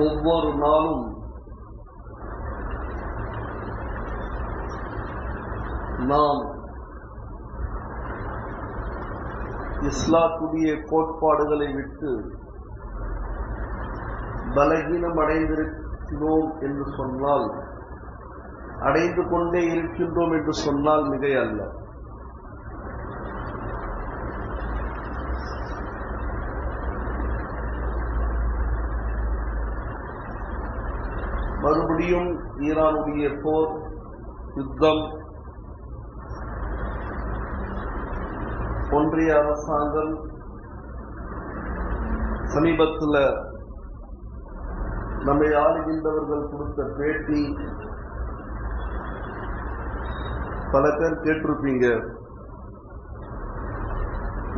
ஒவ்வொரு நாளும் நாம் இஸ்லாத்துடைய கோட்பாடுகளை விட்டு பலகீனம் அடைந்திருக்கிறோம் என்று சொன்னால், அடைந்து கொண்டே இருக்கின்றோம் என்று சொன்னால் மிகை அல்ல. மறுபடியும் ஈரானுடைய போர், யுத்தம், ஒன்றிய அரசாங்கம் சமீபத்தில் நம்மை ஆளுகின்றவர்கள் கொடுத்த பேட்டி பல பேர் கேட்டிருப்பீங்க.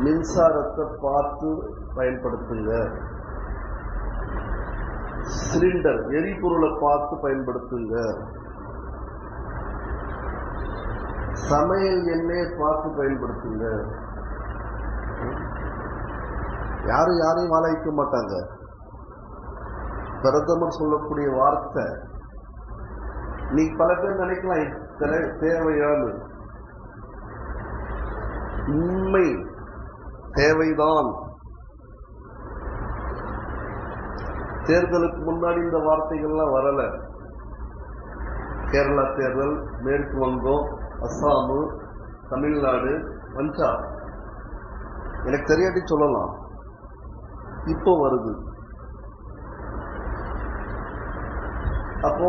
மின்சாரத்தை பார்த்து பயன்படுத்துங்க, சிலிண்டர் எரிபொருளை பார்த்து பயன்படுத்துங்க, சமையல் எண்ணெயை பார்த்து பயன்படுத்துங்க. யாரையும் வாழ வைக்க மாட்டாங்க. பிரதமர் சொல்லக்கூடிய வார்த்தை நீ பல பேர் நினைக்கலாம் தேவையான உண்மை, தேவைதான். தேர்தலுக்கு முன்னாடி இந்த வார்த்தைகள்லாம் வரல. கேரளா தேர்தல், மேற்கு வங்கம், அஸ்ஸாமு, தமிழ்நாடு வந்தா எனக்கு தெரியாட்டி சொல்லலாம். இப்போ வருது. அப்போ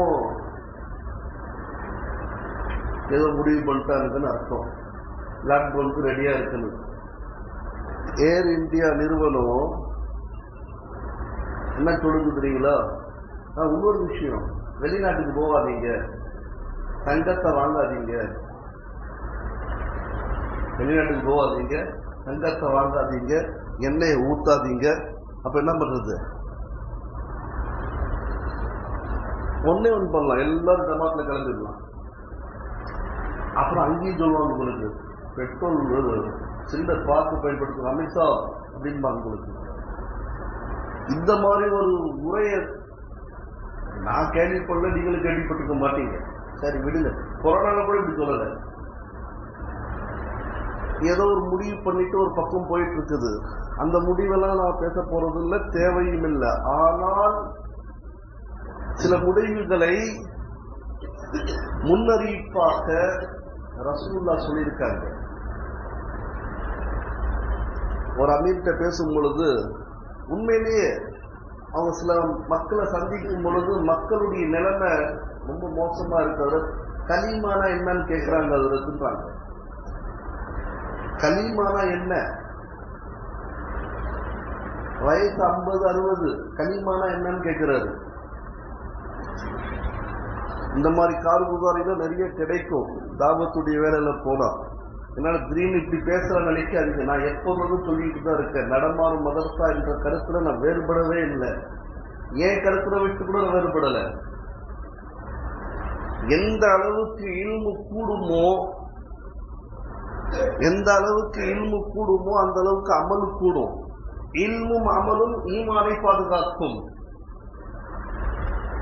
ஏதோ முடிவு பண்ணிட்டாருன்னு அர்த்தம். லாக்டவுனுக்கு ரெடியா இருக்கணும். ஏர் இந்தியா நிறுவனம் என்ன சொல்லுது தெரியுங்களா? இன்னொரு விஷயம், வெளிநாட்டுக்கு போகாதீங்க, தங்கத்தை வாங்காதீங்க, வெளிநாட்டுக்கு போகாதீங்க, தங்கத்தை வாங்காதீங்க, எண்ணெயை ஊத்தாதீங்க. அப்ப என்ன பண்றது? ஒன்னே ஒன்று பண்ணலாம், எல்லாரும் ஜமாத்துல கலந்துடலாம். அப்புறம் அங்கேயும் சொல்லுவாங்க உங்களுக்கு பெட்ரோல் சிலிண்டர் பார்த்து பயன்படுத்தும் அமித்ஷா அப்படின்பாங்க உங்களுக்கு. இந்த மாதிரி ஒரு முறையை நான் கேள்விப்படல, நீங்களும் கேள்விப்பட்டிருக்க மாட்டீங்க. சரி விடுங்க, கொரோனால கூட இப்படி சொல்லல. ஏதோ ஒரு முடிவு பண்ணிட்டு ஒரு பக்கம் போயிட்டு இருக்குது. அந்த முடிவெல்லாம் நான் பேச போறது இல்லை, தேவையும் இல்லை. ஆனால் சில முடிவுகளை முன்னறிவிப்பாக ரசூலுல்லாஹ் சொல்லியிருக்காங்க. ஒரு அமீர்கிட்ட பேசும் பொழுது உண்மையிலேயே அவங்க சில மக்களை சந்திக்கும் பொழுது மக்களுடைய நிலைமை ரொம்ப மோசமா இருக்கிறது. கலீமானா என்னன்னு கேட்கிறாங்க. அது இருக்குன்றாங்க. கலீமானா என்ன? வயசு 50-60, கலீமானா என்னன்னு கேட்கிறாரு. இந்த மாதிரி கார்குசாரிகள் நிறைய கிடைக்கும் தாவத்துடைய வேலையில போனா. என்னால திடீர்னு இப்படி பேசுற நினைக்காதீங்க. நான் எப்போதும் சொல்லிட்டு தான் இருக்கேன், நடமாறும் மதர்சா என்ற கருத்துல நான் வேறுபடவே இல்லை. ஏன் கருத்துல விட்டு கூட நான் வேறுபடல. எந்த அளவுக்கு இல்மு கூடுமோ, எந்த அளவுக்கு இல்மு கூடுமோ அந்த அளவுக்கு அமலு கூடும். இல்மும் அமலும் ஈமானை பாதுகாக்கும்.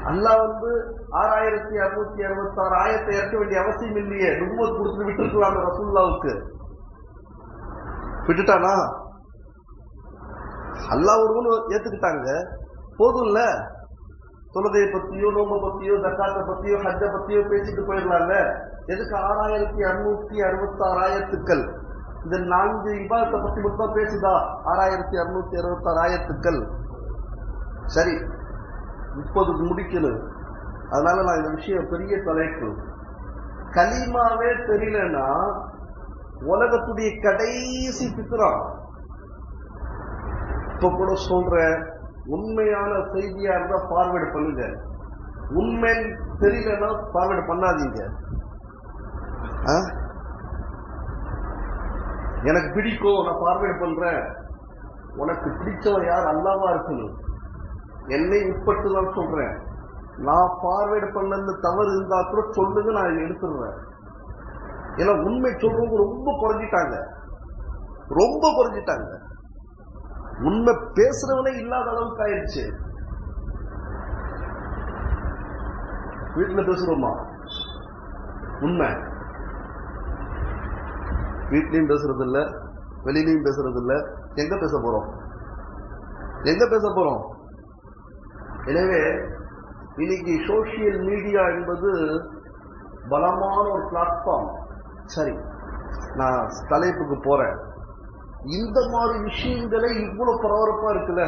அல்லாஹ் 6666 ஆயத்தை இறக்க வேண்டிய அவசியம் இல்லையே. நுபுவத் கொடுத்து விட்டுருக்கலாம் ரசூலுல்லாஹ்வுக்கு. விட்டுட்டானா? அல்லாஹ் ஒருவனு ஏத்துக்கிட்டாங்க, போதும்ல. தொழுகையை பத்தியோ, நோம்பை பத்தியோ, ஜக்காத்தை பத்தியோ, ஹஜ்ஜை பத்தியோ பேசிட்டு போயிடலாங்க. எதுக்கு 6666 ஆயத்துக்கள்? இந்த 4 இபாதத்தை பத்தி மட்டும் பேசுதா 6666 ஆயத்துக்கள்? சரி, 30க்கு முடிக்கணும். அதனால நான் இந்த விஷயம் பெரிய தலைப்பு. கலீமாவே தெரியலன்னா உலகத்துடைய கடைசி பித்ரா. இப்ப கூட சொல்ற, உண்மையான செய்தியா இருந்தா ஃபார்வேர்டு பண்ணுங்க. உண்மை தெரியலன்னா ஃபார்வேர்டு பண்ணாதீங்க. எனக்கு பிடிக்கும், நான் ஃபார்வேர்டு பண்றேன். உனக்கு பிடிச்சவன் யார்? அல்லாஹ்வா இருக்கணும். என்னை உட்பட்டு தான் சொல்றேன். நான் ஃபார்வேர்டு பண்ணது தவறு இருந்தா கூட சொல்லுங்க, நான் எடுத்துடுறேன். ஏன்னா உண்மை சொல்றவங்க ரொம்ப குறைஞ்சிட்டாங்க, ரொம்ப குறைஞ்சிட்டாங்க. உண்மை பேசுறவனே இல்லாத அளவுக்கு ஆயிடுச்சு. வீட்டுல பேசுறோமா? உண்மை. வீட்லயும் பேசுறது இல்ல, வெளியிலையும் பேசுறது இல்ல. எங்க பேச போறோம்? எங்க பேச போறோம்? எனவே இன்னைக்கு சோசியல் மீடியா என்பது பலமான ஒரு பிளாட்ஃபார்ம். சரி, நான் தலைப்புக்கு போறேன். இந்த மாதிரி விஷயங்களே இவ்வளவு பரபரப்பா இருக்குல்ல,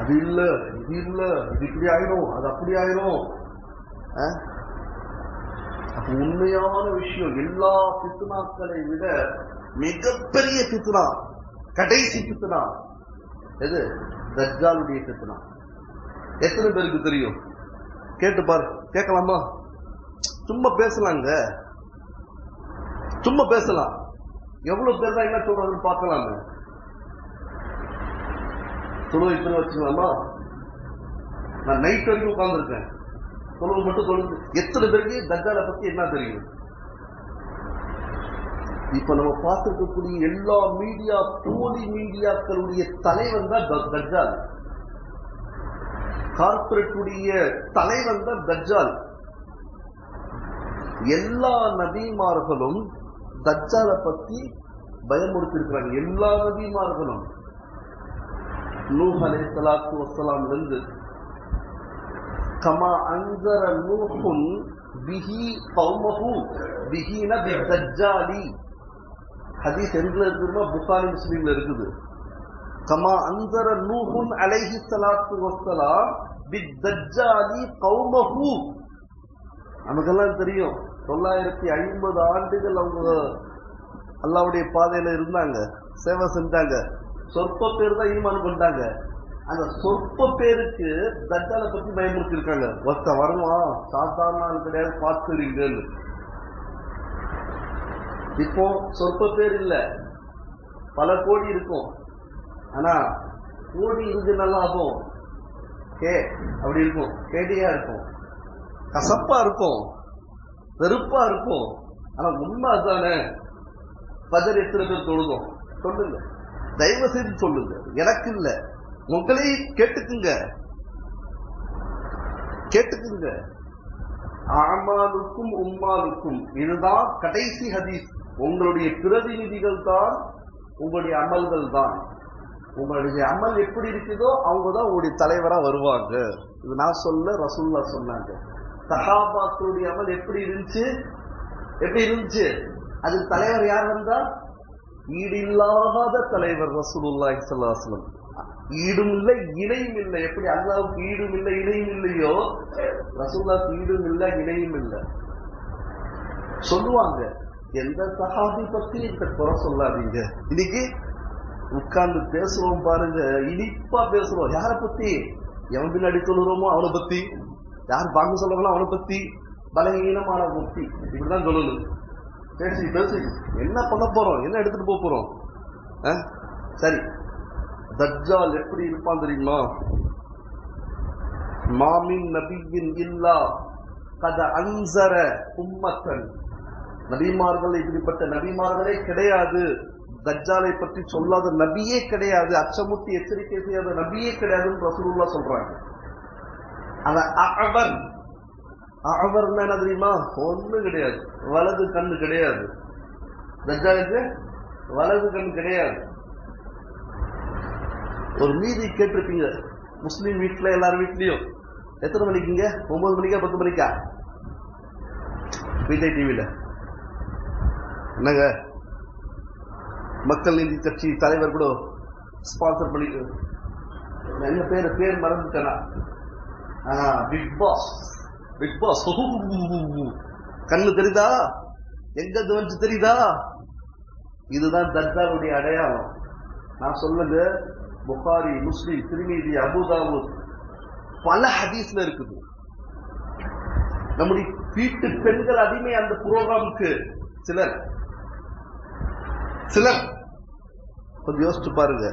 அது இல்ல, இது இல்ல, இது இப்படி ஆயிரும், அது அப்படி ஆயிரும். உண்மையான விஷயம், எல்லா பித்னாக்களை விட மிகப்பெரிய பித்னா, கடைசி பித்னா எது? தஜ்ஜாலுடைய பித்னா. எத்தனை பேருக்கு தெரியும்? கேட்டு பாரு. கேட்கலாமா? சும்மா பேசலாங்க, சும்மா பேசலாம். எவ்வளவு பேர் தான் என்ன சொல்றாங்கன்னு பார்க்கலாங்க. தொழுவை வச்சுக்கலாமா? நான் நைட் வரைக்கும் உட்கார்ந்துருக்கேன், தொழுவு மட்டும் தொழுது. எத்தனை பேருக்கு தஜ்ஜாலை பத்தி என்ன தெரியும்? இப்ப நம்ம பார்த்திருக்கக்கூடிய எல்லா மீடியா, போலி மீடியாக்களுடைய தலைவன் தான் தஜ்ஜால். கார்பரேட்டுடைய தலைவன் தான் தஜ்ஜால். எல்லா நபிமார்களும் தஜ்ஜாலை பத்தி பயமுறுத்தி இருக்கிறாங்க. எல்லா நபிமார்களும் நூஹ் அலைஹிஸ்ஸலாத்து வஸ்ஸலாம் இருந்து கமா அன்ஸர நூஹுன் பிஹி கௌமஹு பிஹி நபி தஜ்ஜாலி. ஹதீஸ் எங்க இருக்குதுன்னா புகாரி முஸ்லிம்ல இருக்குது. கமா அன்ஸர நூஹுன் அலைஹிஸ்ஸலாத்து வஸ்ஸலாம் பித்தஜ்ஜாலி கௌமஹு. நமக்கெல்லாம் தெரியும், 950 ஆண்டுகள் அவங்க அல்லாஹ்வுடைய பாதையில இருந்தாங்க, சேவை செஞ்சாங்க. சொற்ப பேர் தான் ஈமான் கொண்டாங்க. அந்த சொற்ப பேருக்கு தஜ்ஜாலை பத்தி பயமுறுத்தி இருக்காங்க. ஒருத்த வருவான், சாதாரண ஆள் கிடையாது, பார்த்துறீங்கன்னு. இப்போ சொற்ப பேர் இல்ல, பல கோடி இருக்கும். ஆனா கோடி இருந்து நல்லா ஆகும், அப்படி இருக்கும், கேடியா இருக்கும், கசப்பா இருக்கும், வெறுப்பா இருக்கும். ஆனா உண்மை அதுதானே. பஜர் எத்தனை பேர் தொழுதும்? சொல்லுங்க, தயவு செய்து சொல்லுங்க. எனக்கு இல்ல, உங்களே கேட்டுக்குங்க, கேட்டுக்குங்க. ஆமாலுக்கும் உம்மாலுக்கும், இதுதான் கடைசி ஹதீஸ். உங்களுடைய பிரதிநிதிகள் தான் உங்களுடைய அமல்கள் தான். உங்களுடைய அமல் எப்படி இருக்குதோ அவங்க தான் உங்களுடைய தலைவரா வருவாங்க. இது நான் சொல்ல, ரசூலுல்லாஹ் சொன்னாங்க. சஹாபாக்களுடைய அமல் எப்படி இருந்துச்சு? எப்படி இருந்துச்சு? அது தலைவர் யார் வந்தா? ஈடு இல்லாத தலைவர் ரசூலுல்லாஹி ஸல்லல்லாஹு அலைஹி வஸல்லம். ஈடும் இல்லை, இணையும் இல்லை. எப்படி அல்லாஹ்வுக்கு ஈடும் இல்லை, இணையும் இல்லையோ, ரசூலுல்லாஹ்வுக்கு ஈடும் இல்லை, இணையும் இல்லை. சொல்லுவாங்க, எந்த சஹாபி பத்தி இந்த குறை சொல்லாதீங்க. இன்னைக்கு உட்கார்ந்து பேசுறோம் பாருங்க, இனிப்பா பேசுறோம். யார பத்தி? எவன் பின்னாடி சொல்லுறோமோ அவனை பத்தி, யார் பாங்க சொல்றாங்களோ அவனை பத்தி, பலகீனமான பத்தி, இப்படிதான் சொல்லணும். பேசி பேசி என்ன பண்ண போறோம்? என்ன எடுத்துட்டு போக போறோம்? சரி, தஜ்ஜால் எப்படி இருப்பான் தெரியுமா? மாமின் நபியின் இல்லா கத அன்ஸர உம்மத்தன். நபிமார்கள், இப்படிப்பட்ட நபிமார்களே கிடையாது. தஜ்ஜாலை பற்றி சொல்லாத நபியே கிடையாது, அச்சமுத்தி எச்சரிக்கை செய்யாத நபியே கிடையாதுன்னு ரசூலுல்லாஹ் சொல்றாங்க. அவன் அவர் என்ன தெரியுமா? ஒண்ணு கிடையாது, வலது கண்ணு கிடையாது. தஜ்ஜாலுக்கு வலது கண் கிடையாது. ஒரு மீதி கேட்டிருப்பீங்க முஸ்லீம் வீட்டுல, எல்லாரும் வீட்லயும். எத்தனை மணிக்குங்க? 9 மணிக்கா 10 மணிக்கா? விஜய் டிவில என்னங்க, மக்கள் நீதி கட்சி தலைவர் கூட ஸ்பான்சர் பண்ணிட்டு, என்ன பேர் மறந்துட்டேனா? Big boss. பிக் பாஸ் கண்ணு தெரியுதா? எங்க வந்து தெரியுதா? இதுதான் தஜ்ஜாலுடைய அடையாளம். நான் சொல்லுங்க, புகாரி, முஸ்லிம், திர்மிதி, அபூதாவூத், பல ஹதீஸ்ல இருக்குது. நம்முடைய வீட்டு பெண்கள் அடிமை அந்த புரோகிராமுக்கு சிலர் கொஞ்சம் யோசிச்சு பாருங்க.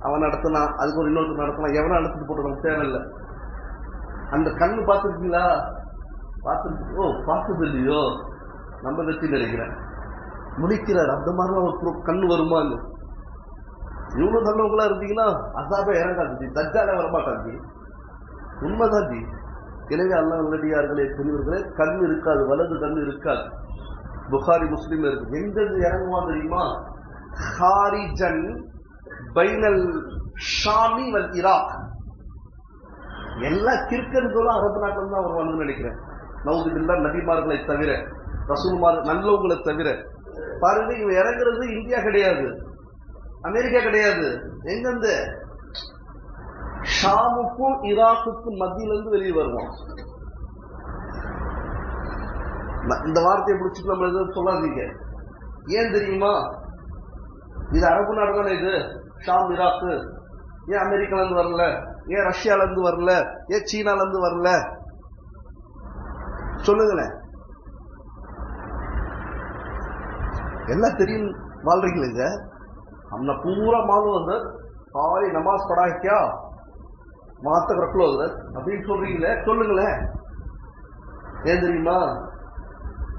அவன் நடத்தினா, அதுக்கு ஒரு இன்னொரு நடத்தினா, எவனா நடத்திட்டு போட்டு நமக்கு தேவையில்லை. அந்த கண்ணு பார்த்துருக்கீங்களா? பார்த்துருக்கு. பார்த்தது இல்லையோ? நம்ம வெற்றி நினைக்கிறேன். முடிக்கிறார். அந்த மாதிரி ஒரு கண்ணு வருமாங்க. இவ்வளவு நல்லவங்களா இருந்தீங்கன்னா அசாபே இறங்காது, தஜ்ஜாலே வரமாட்டாங்க. உண்மைதான் ஜி. எனவே அல்லாஹ் நல்லடியார்களே, பெரியவர்களே, கண் இருக்காது, வலது கண் இருக்காது. புகாரி முஸ்லிம் இருக்கு. எங்கிருந்து இறங்குவான் தெரியுமா? ஹாரிஜன் பைனல் ஷாமி வல் இராக். எல்லா கிற்கன்களும் அரபு நாட்டில் தான் வருவான்னு நினைக்கிறேன். நவுதுபில்லா, நபிமார்களை தவிர, ரசூல்மார் நல்லவங்களை தவிர. பாருங்க, இவன் இறங்குறது இந்தியா கிடையாது, அமெரிக்கா கிடையாது. எங்கிருந்து? ஷாமுக்கும் ஈராக்குக்கும் மத்தியிலிருந்து வெளியே வருவான். இந்த வார்த்தையை பிடிச்சிட்டு நம்ம எதுவும் சொல்லாதீங்க. ஏன் தெரியுமா? இது அரபு நாடு தானே. இது ஷாம், ஈராக்கு. ஏன் அமெரிக்கால இருந்து வரல? ஏன் ரஷ்யால இருந்து வரல? ஏன் சீனால இருந்து வரல? சொல்லுங்களேன். எல்லாம் தெரியும் வாழ்றீங்க. हमने पूरा मालूम है सारी नमाज पढ़ा है क्या वहां तक रख लो அப்படின்னு சொல்றீங்களே, சொல்லுங்களேன். ஏன் தெரியுமா?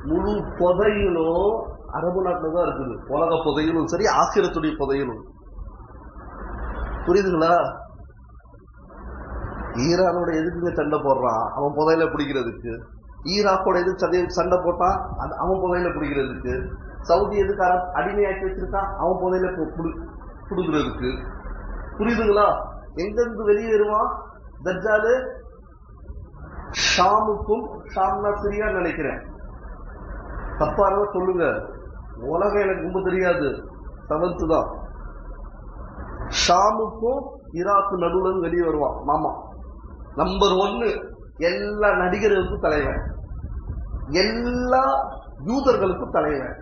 முழு புதையிலும் அரபு நாட்டில் தான் இருக்குது. உலக புதையிலும் சரி, ஆசிரத்துடைய புதையிலும். புரியுதுங்களா? ஈரானோட எதுக்குங்க சண்டை போடுறான்? அவன் புதையில பிடிக்கிறதுக்கு. ஈராக்கோட எதுக்கு சண்டை போட்டான்? அவன் புதையில பிடிக்கிறதுக்கு. சவுதி எதுக்கு அடிமையாக்கி வச்சிருக்கான்? அவன் புதையில புடுங்கிறதுக்கு. புரியுதுங்களா? எங்கிருந்து வெளியே வருவான் தஜ்ஜாலு? ஷாமுக்கும், ஷாம்னா சிரியா நினைக்கிறேன், தப்பாக சொல்லுங்க. உலகம் எனக்கு ரொம்ப தெரியாது, 7th தான். ஷாமுக்கும் ஈராக்கு நடுவுல வெளியே வருவான் மாமா. நம்பர் 1 எல்லா நடிகர்களுக்கும் தலைவன், எல்லா யூதர்களுக்கும் தலைவன்.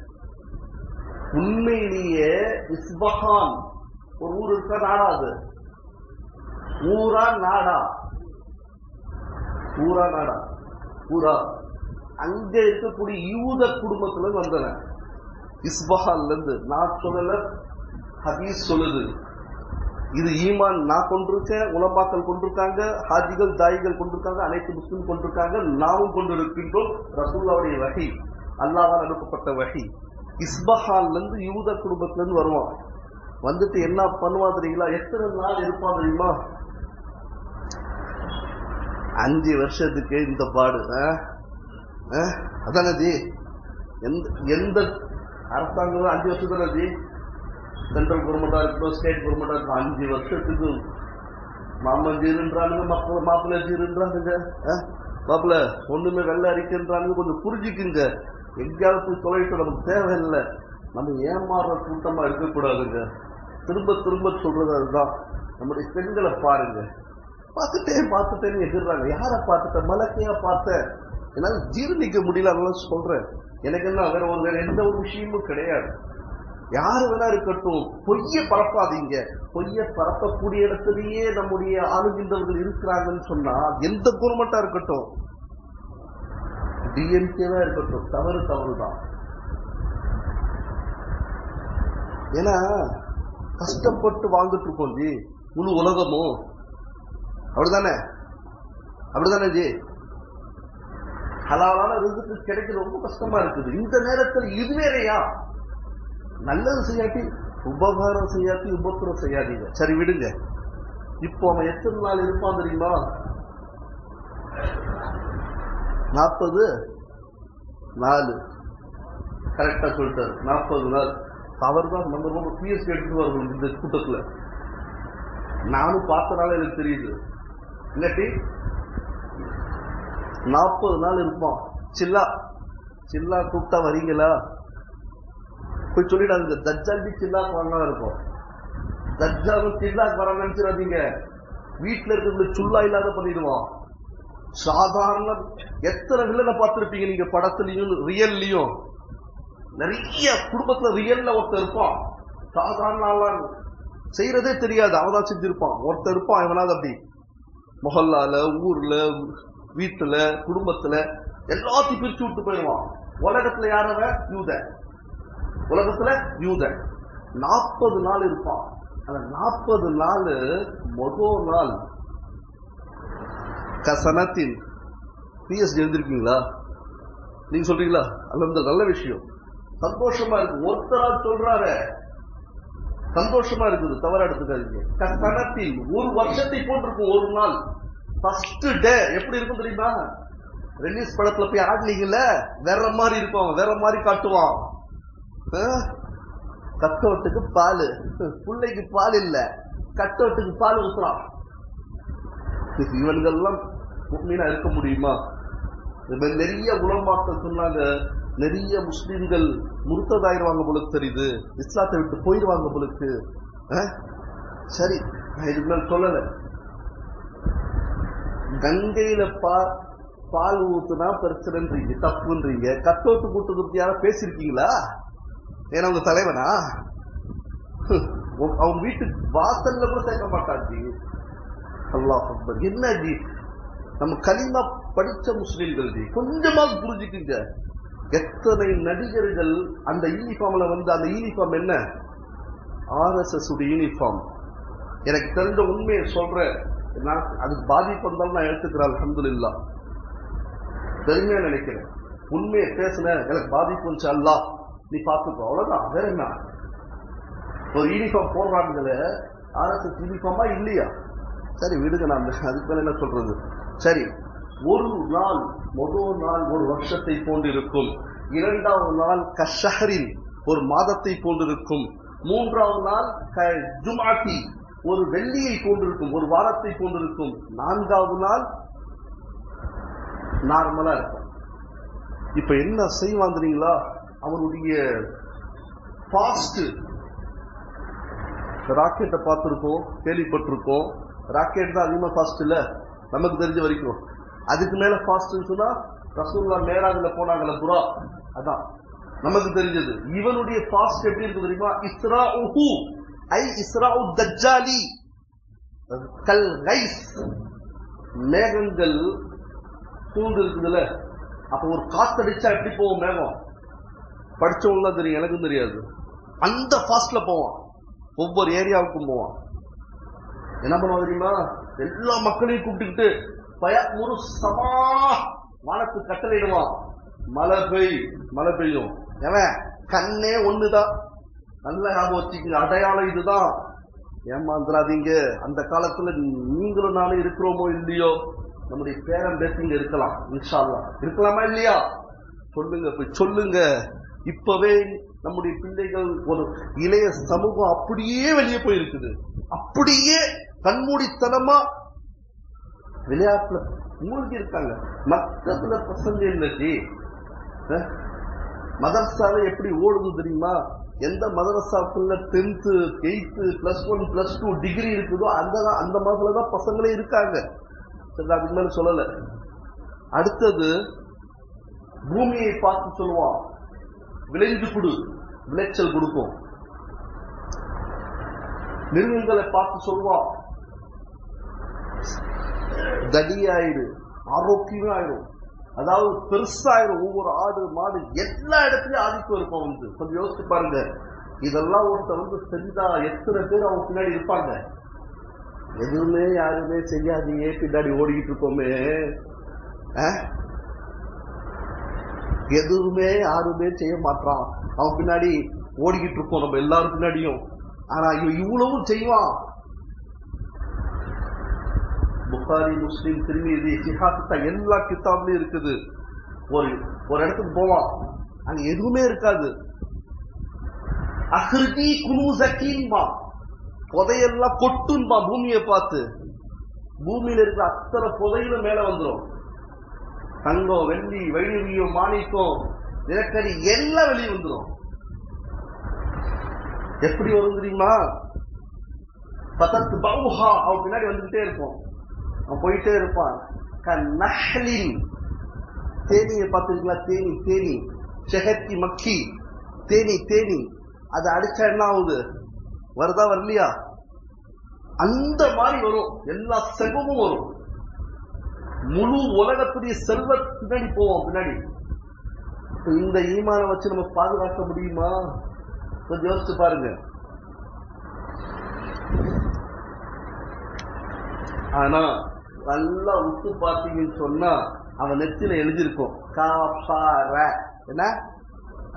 உண்மையிலேயே இஸ்பஹான் ஒரு ஊர் இருக்க, நாடா அது? ஊரா நாடா? ஊரா நாடா? ஊரா. அங்க இருக்கக்கூடிய யூத குடும்பத்துல வந்தவன் இஸ்பஹான்ல இருந்து. நான் சொல்லல, ஹதீஸ் சொல்லுது. இது ஈமான் நான் கொண்டிருக்கேன், உலமாக்கள் கொண்டிருக்காங்க, ஹாஜிகள் தாயிகள் கொண்டிருக்காங்க, அனைத்து முஸ்லிம் கொண்டிருக்காங்க, நாமும் கொண்டிருக்கின்றோம். ரசூலுல்லாஹ்வுடைய வஹி, அல்லாஹ்வால் அனுப்பப்பட்ட வஹி. இஸ்பஹான்ல இருந்து யூத குடும்பத்துல இருந்து வருவான். வந்துட்டு என்ன பண்ணுவான் தெரியுங்களா? எத்தனை நாள் இருப்பான் தெரியுமா? 5 வருஷத்துக்கு இந்த பாடு. அதானே ஜி? எந்த அரசாங்கம் 5 வருஷம் தானே ஜி? சென்ட்ரல் கவர்மெண்டா இருக்கட்டும், ஸ்டேட் கவர்மெண்டா இருக்கட்டும், 5 வருஷத்துக்கு மாமன் ஜீருன்றானுங்க, மாப்பிள்ளை ஜீருன்றானுங்க, மாப்பிள்ள ஒண்ணுமே வெள்ள அறிக்கைன்றானுங்க. கொஞ்சம் புரிஞ்சுக்குங்க. எங்கேயாவது போய் தொலைட்டு நமக்கு தேவையில்லை. நம்ம ஏமாறுற கூட்டமா இருக்கக்கூடாதுங்க. திரும்ப திரும்ப சொல்றது அதுதான். நம்முடைய பெண்களை பாருங்க, பார்த்துட்டேன்னு எதிர்றாங்க. யாரை பார்த்துட்டேன்? மலக்கையா பார்த்தேன், என்னால ஜீரணிக்க முடியல, அதெல்லாம் சொல்றேன். எனக்கு என்ன வேற எந்த ஒரு விஷயமும் கிடையாது. யாரு வேணா இருக்கட்டும், பொய்ய பரப்பாதீங்க. பொய்ய பரப்பக்கூடிய இடத்திலேயே நம்முடைய ஆளுகின்றவர்கள் இருக்கிறாங்கன்னு சொன்னா, எந்த கவர்மெண்டா இருக்கட்டும், டிஎம்கேவா இருக்கட்டும், தவறுதான். ஏன்னா கஷ்டப்பட்டு வாழ்ந்துட்டு இருக்கோம் ஜி, முழு உலகமும். அப்படிதானே ஜி? ஹலாலான ரிஸ்க் கிடைக்கிறது ரொம்ப கஷ்டமா இருக்குது. இந்த நேரத்தில் இது வேறையா? நல்லது செய்யாட்டி, உபகாரம் செய்யாட்டி, உபத்திரம் செய்யாதீங்க. சரி விடுங்க. இப்போ அவன் எத்தனை நாள் இருப்பான் தெரியுமா? 40 நாள். கரெக்டா சொல்லிட்டாரு, 40 நாள். அவர் தான் நம்பர் 1 பிஎஸ்சி எடுத்துட்டு வரணும் இந்த கூட்டத்துல. நானும் பார்த்தனால எனக்கு தெரியுது. இல்லாட்டி 40 நாள் இருப்பான். சில்லா கூப்பிட்டா வரீங்களா? போய் சொல்லிடாதீங்க. தஜ்ஜால் சில்லாக்கு வரலாம் இருக்கும். தஜ்ஜாலும் சில்லாக்கு வர நினைச்சிடாதீங்க. வீட்டுல இருக்கிற சுல்லா இல்லாத பண்ணிடுவான். சாதாரண எத்தனை வில்லனை பார்த்திருப்பீங்க நீங்க படத்துலயும் ரியல்லையும். நிறைய குடும்பத்துல ரியல்ல ஒருத்தர் இருப்பான், சாதாரண செய்யறதே தெரியாது, அவதான் செஞ்சிருப்பான். ஒருத்தர் இருப்பான், இவனாவது அப்படி மொஹல்லால, ஊர்ல, வீட்டுல, குடும்பத்துல எல்லாத்தையும் பிரிச்சு விட்டு போயிடுவான். உலகத்துல யாரவன்? யூதன். உலகத்துல யூதன். 40 நாள் இருப்பான். அந்த 40 நாள் முதல் நாள் கசனத்தின் பிஎஸ்டி எழுந்திருக்கீங்களா? நீங்க சொல்றீங்களா? அல்ல, நல்ல விஷயம், சந்தோஷமா இருக்கு. ஒருத்தரால் சொல்றாரு, சந்தோஷமா இருக்குது, தவறா எடுத்துக்காதீங்க. கசனத்தில் 1 வருஷத்தை போட்டிருக்கும். ஒரு நாள் ஃபர்ஸ்ட் டே எப்படி இருக்கும் தெரியுமா? ரிலீஸ் படத்துல போய் ஆடலீங்கல்ல, வேற மாதிரி இருக்கும், வேற மாதிரி காட்டுவான். கட்டோட்டுக்கு பால், பிள்ளைக்கு பால் இல்ல, கட்டோட்டுக்கு பால் ஊத்துறான். இவன்கள்லாம் முக்மீனா இருக்க முடியுமா? நிறைய உலமாக்கள் சொன்னாங்க, நிறைய முஸ்லிம்கள் முர்த்ததாயிருவாங்க போலுக்கு தெரியுது, இஸ்லாத்தை விட்டு போயிடுவாங்க போலுக்கு. சரி, நான் இதுக்கு மேல சொல்லல. கங்கையில பால் ஊத்துனா பிரச்சனைன்றீங்க, தப்புன்றீங்க. கட்டோட்டு கூட்டு யாரும் பேசிருக்கீங்களா? ஏன்னா உங்க தலைவனா? அவங்க வீட்டுக்கு வாசல்ல கூட சேர்க்க மாட்டாச்சு. அல்லாஹ் அக்பர். என்ன ஜி, நம்ம கலிமா படிச்ச முஸ்லிம்கள் ஜி, கொஞ்சமா புரிஞ்சுக்குங்க. எத்தனை நடிகர்கள் அந்த யூனிஃபார்ம்ல வந்து, அந்த யூனிஃபார்ம் என்ன? RSS உடைய யூனிஃபார்ம். எனக்கு தெரிஞ்ச உண்மையை சொல்றேன், அதுக்கு பாதிப்பு வந்தாலும் நான் எடுத்துக்கிறேன். அல்ஹம்துலில்லாஹ், பெருமையா நினைக்கிறேன். உண்மையை பேசுனேன், எனக்கு பாதிப்பு வந்துச்சு, அல்லாஹ் நீ பாத்துக்கோ, அவ்வளவுதான். வேற என்ன? ஒரு யூனிஃபார்ம் போடுறாங்கள, RSS யூனிஃபார்மா இல்லையா? சரி விடுங்க, நான் அதுக்கு மேல என்ன சொல்றது. சரி, ஒரு நாள், முதல் நாள் ஒரு வருஷத்தை போன்றிருக்கும், இரண்டாவது நாள் கஷஹரின் ஒரு மாதத்தை போன்றிருக்கும், மூன்றாவது நாள் ஜுமாத்தி ஒரு வெள்ளியை போன்றிருக்கும், ஒரு வாரத்தை போன்றிருக்கும், நான்காவது நாள் நார்மலா இருக்கும். இப்ப என்ன செய்வான் தெரியுங்களா? அவனுடைய ஃபாஸ்ட் ராக்கெட்டை பார்த்திருக்கோம், கேள்விப்பட்டிருக்கோம். ராக்கெட் தான் அதிகமா ஃபாஸ்ட் இல்ல நமக்கு தெரிஞ்ச வரைக்கும். அதுக்கு மேல ஃபாஸ்ட் சொன்னா ரசூலுல்லாஹ் மேராஜ்ல போனாங்கல்ல புரா, அதான் நமக்கு தெரிஞ்சது. இவனுடைய ஃபாஸ்ட் எப்படி இருக்கு தெரியுமா? இஸ்ராஉஹு ஐ இஸ்ராஉ தஜ்ஜாலி கல் கைஸ். மேகங்கள் சூழ்ந்து இருக்குதுல்ல, அப்ப ஒரு காத்தடிச்சா எப்படி போவோம் மேகம்? படிச்சவங்க தான் தெரியும், எனக்கும் தெரியாது. அந்த ஃபாஸ்ட்ல போவான், ஒவ்வொரு ஏரியாவுக்கும் போவான். என்ன பண்ணுவான் தெரியுமா? எல்லா மக்களையும் கூப்பிட்டுக்கிட்டு பயமுறு சமா வானத்து கட்டளையிடுவான், மழை பெய்யும். ஏன் கண்ணே ஒண்ணுதான், நல்ல ஞாபகம் வச்சுக்கோங்க, அடையாளம் இதுதான், ஏமாந்துடாதீங்க. அந்த காலத்துல நீங்களும் நானும் இருக்கிறோமோ இல்லையோ, நம்முடைய பேரன் பேசிங்க இருக்கலாம், இன்ஷா அல்லாஹ் இருக்கலாமா இல்லையா? சொல்லுங்க, போய் சொல்லுங்க. இப்பவே நம்முடைய பிள்ளைகள், ஒரு இளைய சமூகம் அப்படியே வெளியே போயிருக்குது, அப்படியே கண்மூடித்தனமா விளையாட்டுல மூழ்கி இருக்காங்க. மற்றதுல பசங்க இல்லி. மதரசால எப்படி ஓடுது தெரியுமா? எந்த மதரசாக்குள்ள 10th 8th +1 +2 டிகிரி இருக்குதோ அந்த மாதிரிதான் பசங்களே இருக்காங்க. சரி, அதுக்கு மேல சொல்லல. அடுத்தது பூமியை பார்த்து சொல்லுவான், விளைஞ்சு கொடு, விளைச்சல் கொடுக்கும். மிருகங்களை பார்த்து சொல்லுவான், தடியாயிரு, ஆரோக்கியமே ஆயிரும், அதாவது பெருசாயிரும். ஒவ்வொரு ஆடு மாடு எல்லா இடத்துலயும் ஆதிக்கம் இருக்கும். வந்து கொஞ்சம் யோசிச்சு பாருங்க, இதெல்லாம் ஒருத்தர் வந்து செஞ்சா எத்தனை பேர் அவங்க பின்னாடி இருப்பாங்க? எதுவுமே யாருமே செய்யாதீங்க, பின்னாடி ஓடிக்கிட்டு இருக்கோமே. எதுவுமே யாருமே செய்ய மாட்டான், அவன் பின்னாடி ஓடிக்கிட்டு இருக்கோம் நம்ம எல்லாரும் பின்னாடியும். ஆனா இவ்வளவும் செய்வான். புகாரி, முஸ்லிம், திர்மிதி, சிஹாத்தா எல்லா கிதாப்லயும் இருக்குது. ஒரு இடத்துக்கு போவான், அங்க எதுவுமே இருக்காது. அஹ்ரிஜி குனூஸகின்பா, புதையெல்லாம் கொட்டுன்பா. பூமியை பார்த்து, பூமியில இருக்கிற அத்தனை புதையிலும் மேல வந்துடும். தங்கம், வெள்ளி, வைடூரியம், மாணிக்கம், நிலக்கரி எல்லாம் வெளியே வந்துடும். எப்படி வரும் தெரியுமா? பதத்து பவுஹா, அவன் பின்னாடி வந்துகிட்டே இருப்போம், அவன் போயிட்டே இருப்பான். தேனியை பார்த்துருக்கீங்களா? தேனி, ஷஹத்தி மக்கி, தேனி அதை அடிச்சா என்ன ஆகுது? வருதா வரலையா? அந்த மாதிரி வரும், எல்லா செல்வமும் வரும். முழு உலகத்துடைய செல்வ பின்னாடி போவோம் பின்னாடி. இந்த ஈமான வச்சு நம்ம பாதுகாக்க முடியுமா? கொஞ்சம் யோசிச்சு பாருங்க. ஆனா நல்லா உத்து பார்த்தீங்கன்னு சொன்னா அவன் நெத்தில எழுதியிருக்கும் என்ன?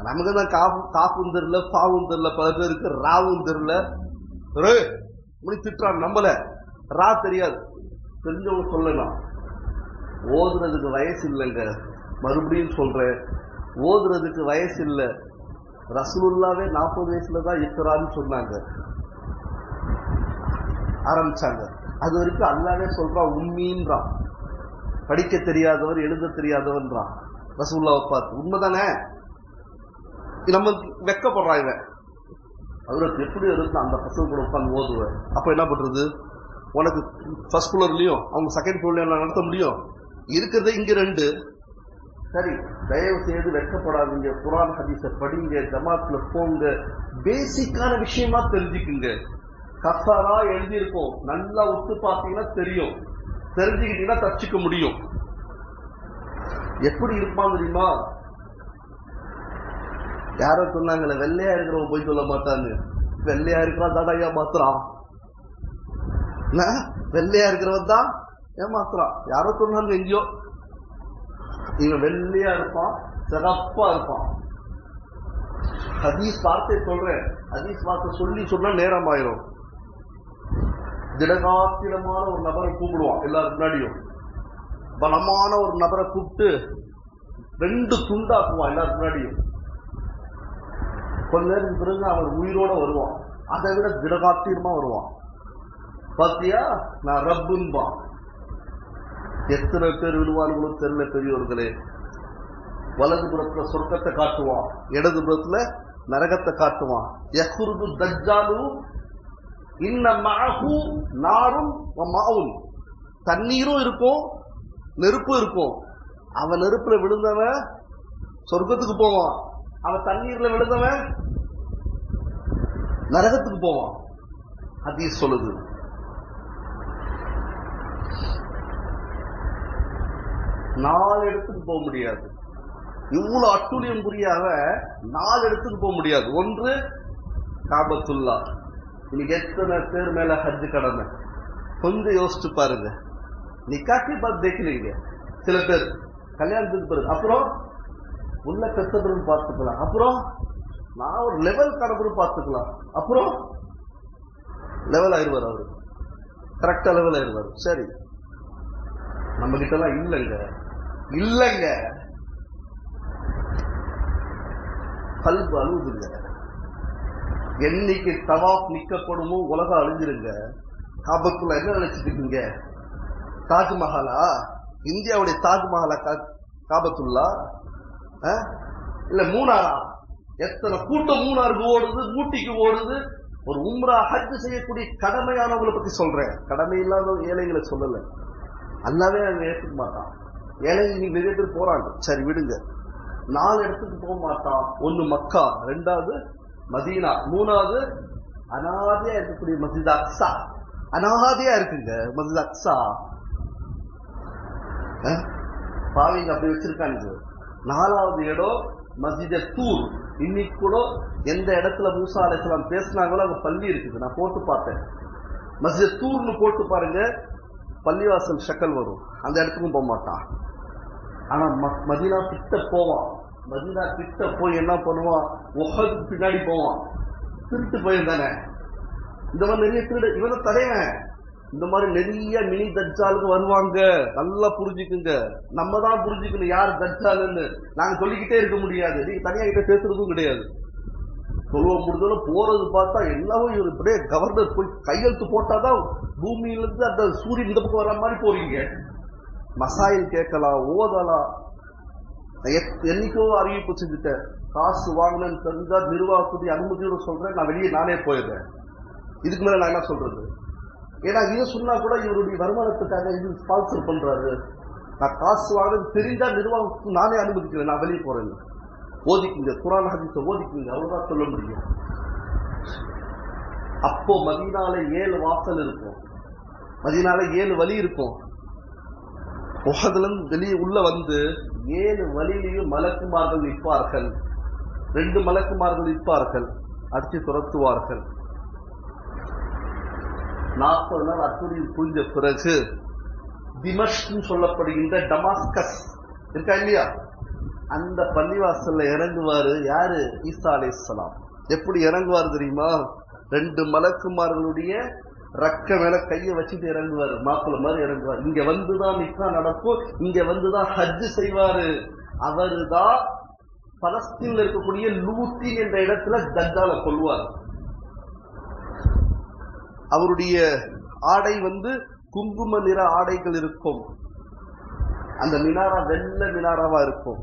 நமக்கு தான் காப்பும் தெரியல, பாவும் தெரியல, பல பேருக்கு ராவும் தெரியல. திட்டுறான், நம்மள ரா தெரியாது. தெரிஞ்சவங்க சொல்லலாம். ஓதுறதுக்கு வயசு இல்லைங்க. மறுபடியும் சொல்றேன், ஓதுறதுக்கு வயசு இல்லை. ரசூலுல்லாவே 40 வயசுலதான் இக்ரான்னு சொன்னாங்க, ஆரம்பிச்சாங்க. அது வரைக்கும் அல்லாவே சொல்றான் உம்மீன்றான், படிக்க தெரியாதவர் எழுத தெரியாதவன்றான் ரசூலுல்லாவை பார்த்து. உண்மைதானே? நம்ம வெக்கப்படுறான் இவன். அவருக்கு எப்படி இருக்கு அந்த பசங்க கூட உட்காந்து ஓதுவேன். அப்ப என்ன பண்றது? உனக்கு ஃபர்ஸ்ட் ஃப்ளோர்லயும் அவங்க செகண்ட் ஃப்ளோர்லயும் நடத்த முடியும்? இருக்கிறது இங்க 2. சரி, தயவு செய்து வெட்கப்படாதீங்க, குர்ஆன் ஹதீஸை படிங்க, ஜமாத்ல போங்க, பேசிக்கான விஷயமா தெரிஞ்சுக்குங்க. கஃபாரா எழுதியிருக்கோம், நல்லா ஒத்து பார்த்தீங்கன்னா தெரியும், தெரிஞ்சுக்கிட்டீங்கன்னா தச்சுக்க முடியும். எப்படி இருப்பான் தெரியுமா? யாரோ சொன்னாங்கல்ல, வெள்ளையா இருக்கிறவன் போய் சொல்ல மாட்டான்னு. வெள்ளையா இருக்கிறான் தாடாயா மாத்துறான், வெள்ளையா இருக்கிறவன் தான் ஏமாத்துறான். யாரோ சொன்னாங்க எங்கேயோ, இவன் வெள்ளையா இருப்பான், சிறப்பா இருப்பான். ஹதீஸ் வார்த்தை சொல்றேன், ஹதீஸ் வார்த்தை சொல்லி சொன்னா நேரம் ஆயிரும். திடகாத்திரமான ஒரு நபரை கூப்பிடுவான் எல்லாரும் முன்னாடியும், பலமான ஒரு நபரை கூப்பிட்டு 2 துண்டாக்குவான் எல்லாரும் முன்னாடியும். கொஞ்ச நேரம் பிறகு அவர் உயிரோட வருவான், அதை விட திடகாத்திரமா வருவான். பாத்தியா, நான் ரப்புன்பான். எத்தனை பேர் விழுவார்களோ தெரியல பெரியவர்களே. வலது புறத்துல சொர்க்கத்தை காட்டுவான், இடது புறத்துல நரகத்தை காட்டுவான். யஹ்ருஜு தஜ்ஜாலு இன்ன மஅஹு நாரும் வ மாஉன். தண்ணீரும் இருக்கும், நெருப்பும் இருக்கும். அவன் நெருப்புல விழுந்தவன் சொர்க்கத்துக்கு போவான், அவன் தண்ணீர்ல விழுந்தவன் நரகத்துக்கு போவான். ஹதீஸ் சொல்லுது. நாலு இடத்துக்கு போக முடியாது. இவ்வளவு அட்டுழியம் புரியாத 4 இடத்துக்கு போக முடியாது. ஒன்று காபத்துல்லா. இன்னைக்கு எத்தனை பேர் மேல ஹஜ் கடமை? கொஞ்சம் யோசிச்சு பாருங்க. நிக்காக்கி பார்த்து தேக்கிறீங்க சில பேர், கல்யாணத்துக்கு பிறகு. அப்புறம் உள்ள கஷ்டப்படும் பார்த்துக்கலாம், அப்புறம் நான் ஒரு லெவல் கடவுள் பார்த்துக்கலாம், அப்புறம் லெவல் ஆயிடுவார். அவரு கரெக்டா லெவல் ஆயிடுவார். சரி, நம்ம கிட்ட எல்லாம் இல்லைங்க, கல்பு அழுகுதுங்க. என்னைக்கு தவாப் நிக்கப்படுமோ உலகம் அழிஞ்சிருங்க. காபத்துல்லா என்ன நினைச்சிட்டு இருக்கீங்க? தாஜ்மஹாலா? இந்தியாவுடைய தாஜ்மஹாலா காபத்துல்லா? இல்ல மூணாரா? எத்தனை கூட்டம் மூணாருக்கு ஓடுது, ஊட்டிக்கு ஓடுது. ஒரு உம்ரா ஹஜ் செய்யக்கூடிய கடமையானவங்களை பத்தி சொல்றேன், கடமை இல்லாத ஏழைகளை சொல்லல. அல்லாவே அங்க ஏற்றுக்க மாட்டான். ஏழைங்க நீ நிறைய பேர் போறாங்க, சரி விடுங்க. 4 இடத்துக்கு போக மாட்டான். 1 மக்கா, 2வது மதீனா, 3வது அனாதையா இருக்கக்கூடிய மஸ்ஜித் அக்ஸா. அனாதையா இருக்குங்க மஸ்ஜித் அக்ஸா. பாவிங்க அப்படி வச்சிருக்காங்க. 4வது இடம் மஸ்ஜித் தூர். இன்னைக்கு கூட எந்த இடத்துல மூசா அலைஹிஸ்ஸலாம் பேசினாங்களோ அங்க பள்ளி இருக்குது, நான் போட்டு பார்த்தேன். மஸ்ஜித் தூர்னு போட்டு பாருங்க, பள்ளிவாசல் ஷக்கல் வரும். அந்த இடத்துக்கும் போக மாட்டான். ஆனா மதீனா கிட்ட போவான். மதீனா கிட்ட போய் என்ன பண்ணுவான்? உஹதுக்கு பின்னாடி போவான். திருட்டு போயிருந்தானே இந்த மாதிரி நிறைய திருடு. இவனை தடையவன். இந்த மாதிரி நிறைய மினி தஜ்ஜாலுக்கு வருவாங்க. நல்லா புரிஞ்சுக்குங்க. நம்ம தான் புரிஞ்சுக்கணும் யார் தஜ்ஜாலுன்னு. நாங்க சொல்லிக்கிட்டே இருக்க முடியாது, நீங்க தனியா கிட்ட பேசுறதும் கிடையாது. சொல்ல முடிஞ்சோம் போறது பார்த்தா எல்லாரும் இவர் இப்படியே கவர்னர் போய் கையெழுத்து போட்டாதான் பூமியிலிருந்து அந்த சூரியன் இந்த பக்கம் வர மாதிரி போறீங்க. மசாயில் கேட்கலாம், ஓதலாம். என்னைக்கோ அறிவிப்பு செஞ்சுட்டேன், காசு வாங்கினேன்னு தெரிஞ்சா நிர்வாகத்துடைய அனுமதியோட சொல்றேன், நான் வெளியே நானே போயிடுறேன். இதுக்கு மேல நான் என்ன சொல்றது? ஏன்னா இதை சொன்னா கூட இவருடைய வருமானத்துக்காக இது ஸ்பான்சர் பண்றாரு. நான் காசு வாங்கினது தெரிஞ்சா நிர்வாகத்துக்கு நானே அனுமதிக்கிறேன், நான் வெளியே போறேன். ஓதிக்குங்க, குர்ஆன் ஹதீஸை ஓதிக்குங்க, அவ்வளவுதான் சொல்ல முடியும். அப்போ மதீனால 7 வாசல் இருக்கும், மதீனால 7 வழி இருக்கும். உஹதுல இருந்து வெளியே உள்ள வந்து 7 வழியிலையும் மலக்குமார்கள் நிற்பார்கள். 2 மலக்குமார்கள் நிற்பார்கள், அடிச்சு துரத்துவார்கள். 40 நாள் அத்துரியில் புரிஞ்ச பிறகு திமஷ்க் சொல்லப்படுகின்ற டமாஸ்கஸ் இருக்கா இல்லையா, அந்த பள்ளிவாசல்ல இறங்குவாரு. யாரு? ஈசா அலைஹிஸ்ஸலாம். எப்படி இறங்குவாரு தெரியுமா? 2 மலக்குமார்களுடைய ரக்க மேல கையை வச்சுட்டு இறங்குவாரு, மாப்பிள்ள மாதிரி இறங்குவார். இங்க வந்துதான் நிக்கா நடக்கும், இங்க வந்துதான் ஹஜ் செய்வாரு. அவருதான் பலஸ்தீன்ல இருக்கக்கூடிய லூத்தி என்ற இடத்துல தஜ்ஜாலை கொல்வார். அவருடைய ஆடை குங்கும நிற ஆடைகள் இருக்கும். அந்த மினாரா வெள்ள மினாராவா இருக்கும்.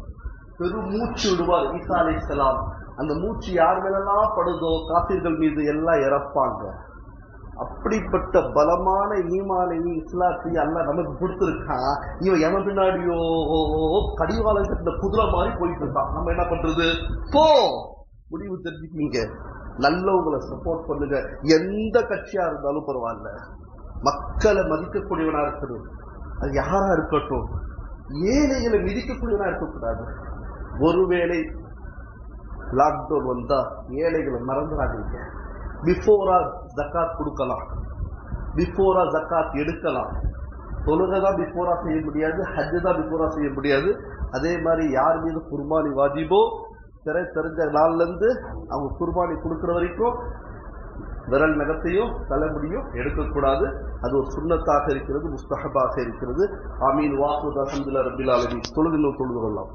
பெரும் மூச்சு விடுவார் ஈசா அலைஹிஸ்ஸலாம். அந்த மூச்சு யார் மேலாம் படுதோ காபிர்கள் மீது எல்லாம் இறப்பாங்க. அப்படிப்பட்ட பலமான ஈமானையும் இஸ்லாத்தையும் அல்லாஹ் நமக்கு கொடுத்திருக்கான். இவன் எவன் பின்னாடியோ கடிவாளம் கட்டின குதிரை மாதிரி போயிட்டு இருக்கான். நம்ம என்ன பண்றது? போ, முடிவு தெரிஞ்சுக்கீங்க. நல்லவங்களை சப்போர்ட் பண்ணுங்க. எந்த கட்சியா இருந்தாலும் பரவாயில்ல, மக்களை மதிக்கக்கூடியவனா இருக்கணும். அது யாரா இருக்கட்டும். ஏழைகளை மிதிக்கக்கூடியவனா இருக்கக்கூடாது. ஒருவேளை லாக்டவுன் வந்தா ஏழைகளை மறந்துடாதீங்க. பிஃபோரா ஜக்காத் கொடுக்கலாம், பிஃபோரா ஜக்காத் எடுக்கலாம். தொழுகைதான் பிஃபோரா செய்ய முடியாது, ஹஜ் தான் பிஃபோரா செய்ய முடியாது. அதே மாதிரி யார் மீது குர்பானி வாஜிபோ தெரிஞ்ச நாள்ல இருந்து அவங்க குர்பானி கொடுக்கிற வரைக்கும் விரல் நகத்தையும் தலைமுடியும் எடுக்கக்கூடாது. அது ஒரு சுன்னத்தாக இருக்கிறது, முஸ்தஹபாக இருக்கிறது. ஆமீன். வாஹுத் அல்ஹம்துலில்லாஹி ரப்பில் ஆலமீன். தொழுது கொள்ளலாம்.